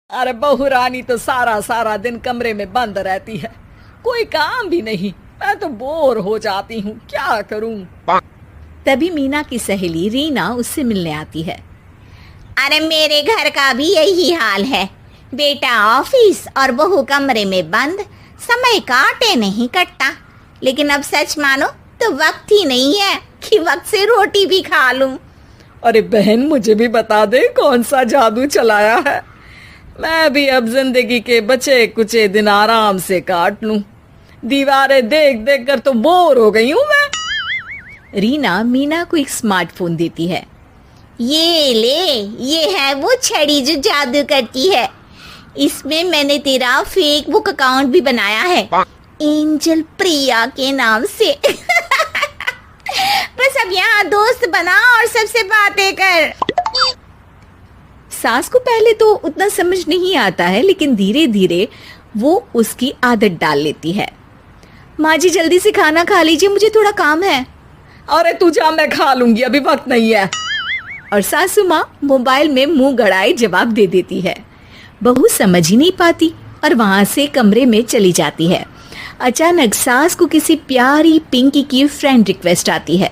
अरे बहू रानी तो सारा सारा दिन कमरे में बंद रहती है, कोई काम भी नहीं। मैं तो बोर हो जाती हूँ, क्या करूँ। तभी मीना की सहेली रीना उससे मिलने आती है। अरे मेरे घर का भी यही हाल है। बेटा ऑफिस और बहू कमरे में बंद, समय काटे नहीं कटता। लेकिन अब सच मानो तो वक्त ही नहीं है कि वक्त से रोटी भी खा लूं। अरे बहन, मुझे भी बता दे कौन सा जादू चलाया है। मैं भी अब जिंदगी के बचे कुचे दिन आराम से काट लूं। दीवारें देख देख कर तो बोर हो गई हूं मैं। रीना मीना को एक स्मार्टफोन देती है। ये ले, ये है वो छड़ी जो जादू करती है। इसमें मैंने तेरा फेसबुक अकाउंट भी बनाया है, एंजल प्रिया के नाम से। बस अब यहाँ दोस्त बना और सबसे बातें कर। सास को पहले तो उतना समझ नहीं आता है, लेकिन धीरे धीरे वो उसकी आदत डाल लेती है। माँ जी जल्दी से खाना खा लीजिए, मुझे थोड़ा काम है। अरे तू जा, मैं खा लूंगी, अभी वक्त नहीं है। और सासू माँ मोबाइल में मुंह गड़ाए जवाब दे देती है। बहू समझ ही नहीं पाती और वहां से कमरे में चली जाती है। अचानक सास को किसी प्यारी पिंकी की फ्रेंड रिक्वेस्ट आती है।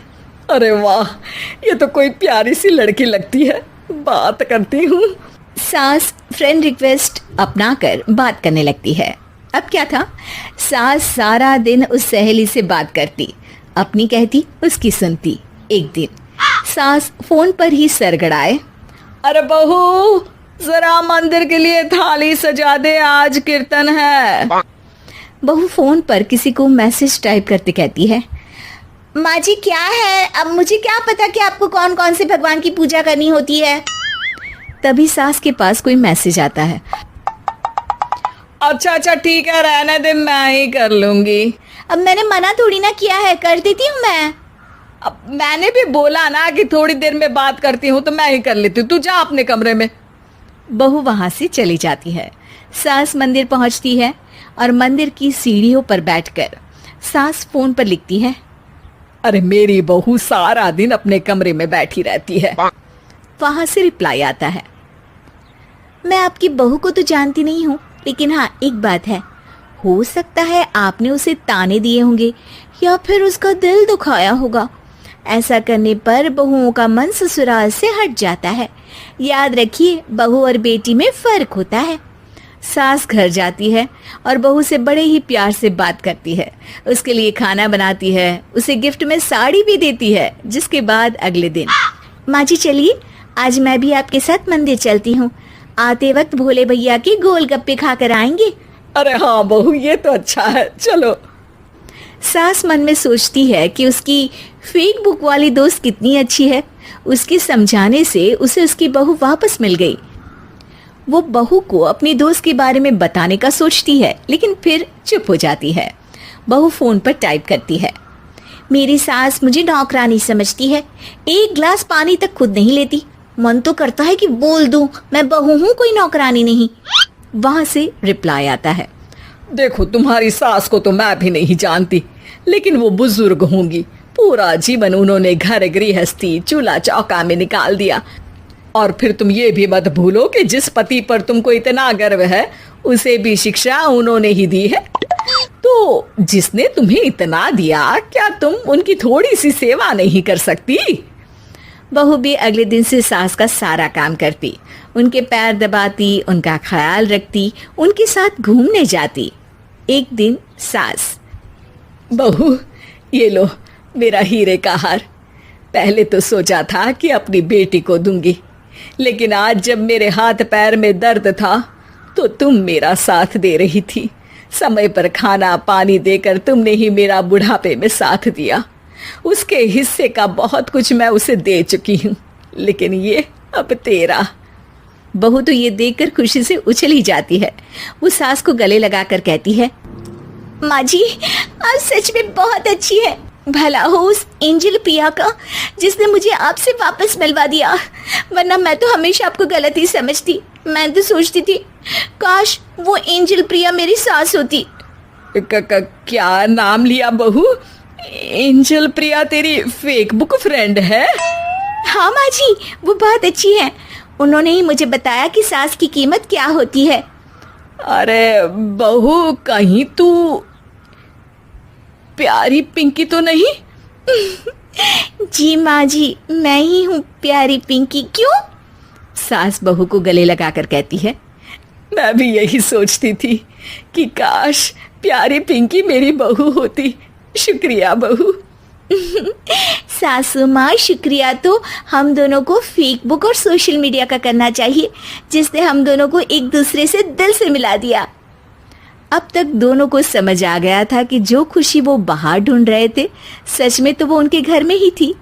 अरे वाह, ये तो कोई प्यारी सी लड़की लगती है, बात करती हूँ। सास फ्रेंड रिक्वेस्ट अपनाकर बात करने लगती है। अब क्या था, सास सारा दिन उस सहेली से बात करती, अपनी कहती उसकी सुनती। एक दिन सास फोन पर ही सर गड़ाए। अरे बहू, जरा मंदिर के लिए थाली सजा दे, आज कीर्तन है। बहू फोन पर किसी को मैसेज टाइप करते कहती है। माँ जी क्या है, अब मुझे क्या पता कि आपको कौन कौन से भगवान की पूजा करनी होती है। तभी सास के पास कोई मैसेज आता है। अच्छा अच्छा ठीक है, रहने दे, मैं ही कर लूंगी। अब मैंने मना थोड़ी ना किया है, कर देती हूँ मैं। अब मैंने भी बोला ना कि थोड़ी देर में बात करती हूँ, तो मैं ही कर लेती हूँ, तू जा अपने कमरे में। बहू वहां से चली जाती है। सास मंदिर पहुंचती है और मंदिर की सीढ़ियों पर बैठकर सास फोन पर लिखती है। अरे मेरी बहू सारा दिन अपने कमरे में बैठी रहती है। वहां से रिप्लाई आता है। मैं आपकी बहू को तो जानती नहीं हूँ, लेकिन हाँ एक बात है, हो सकता है आपने उसे ताने दिए होंगे या फिर उसका दिल दुखाया होगा। ऐसा करने पर बहुओं का मन ससुराल से हट जाता है। याद रखिए, बहू और बेटी में फर्क होता है। सास घर जाती है और बहू से बड़े ही प्यार से बात करती है, उसके लिए खाना बनाती है, उसे गिफ्ट में साड़ी भी देती है। जिसके बाद अगले दिन, माँ जी चलिए, आज मैं भी आपके साथ मंदिर चलती हूँ। आते वक्त भोले भैया के गोलगप्पे खाकर आएंगे। अरे हाँ बहू, ये तो अच्छा है, चलो। सास मन में सोचती है कि उसकी फेक बुक वाली दोस्त कितनी अच्छी है। उसके समझाने से उसे उसकी बहू वापस मिल गई। वो बहू को अपनी दोस्त के बारे में बताने का सोचती है, लेकिन फिर चुप हो जाती है। बहू फोन पर टाइप करती है। मेरी सास मुझे नौकरानी समझती है, एक गिलास पानी तक खुद नहीं लेती। मन तो करता है कि बोल दूं, मैं बहू हूँ, कोई नौकरानी नहीं। वहां से रिप्लाई आता है। देखो, तुम्हारी सास को तो मैं भी नहीं जानती, लेकिन वो बुजुर्ग होंगी। पूरा जीवन उन्होंने घर गृहस्थी चूल्हा चौका में निकाल दिया। और फिर तुम ये भी मत भूलो कि जिस पति पर तुमको इतना गर्व है, उसे भी शिक्षा उन्होंने ही दी है। तो जिसने तुम्हें इतना दिया, क्या तुम उनकी थोड़ी सी सेवा नहीं कर सकती? बहू भी अगले दिन से सास का सारा काम करती, उनके पैर दबाती, उनका ख्याल रखती, उनके साथ घूमने जाती। एक दिन सास, बहू ये लो मेरा हीरे का हार। पहले तो सोचा था कि अपनी बेटी को दूंगी, लेकिन आज जब मेरे हाथ पैर में दर्द था तो तुम मेरा साथ दे रही थी। समय पर खाना पानी देकर तुमने ही मेरा बुढ़ापे में साथ दिया। उसके हिस्से का बहुत कुछ मैं उसे दे चुकी हूँ, लेकिन ये अब तेरा। बहू तो ये देखकर खुशी से उछली जाती है। वो सास को गले लगाकर कहती है। माँ जी, आज सच में बहुत अच्छी है। भला हो उस एंजल प्रिया का, जिसने मुझे आपसे वापस मिलवा दिया, वरना मैं तो हमेशा आपको गलत ही समझती। मैं तो सोचती थी काश वो एंजल प्रिया मेरी सास होती। क्या नाम लिया बहू? एंजल प्रिया तेरी फेक बुक फ्रेंड है? हाँ माँ जी, वो बहुत अच्छी है। उन्होंने ही मुझे बताया कि सास की कीमत क्या होती है। अरे बहू, कहीं तू प्यारी पिंकी तो नहीं? जी माँ जी, मैं ही हूँ प्यारी पिंकी। क्यों? सास बहू को गले लगाकर कहती है। मैं भी यही सोचती थी कि काश प्यारी पिंकी मेरी बहू होती। शुक्रिया बहू। सासू माँ, शुक्रिया तो हम दोनों को फेसबुक और सोशल मीडिया का करना चाहिए, जिसने हम दोनों को एक दूसरे से दिल से मिला दिया। अब तक दोनों को समझ आ गया था कि जो खुशी वो बाहर ढूंढ रहे थे, सच में तो वो उनके घर में ही थी।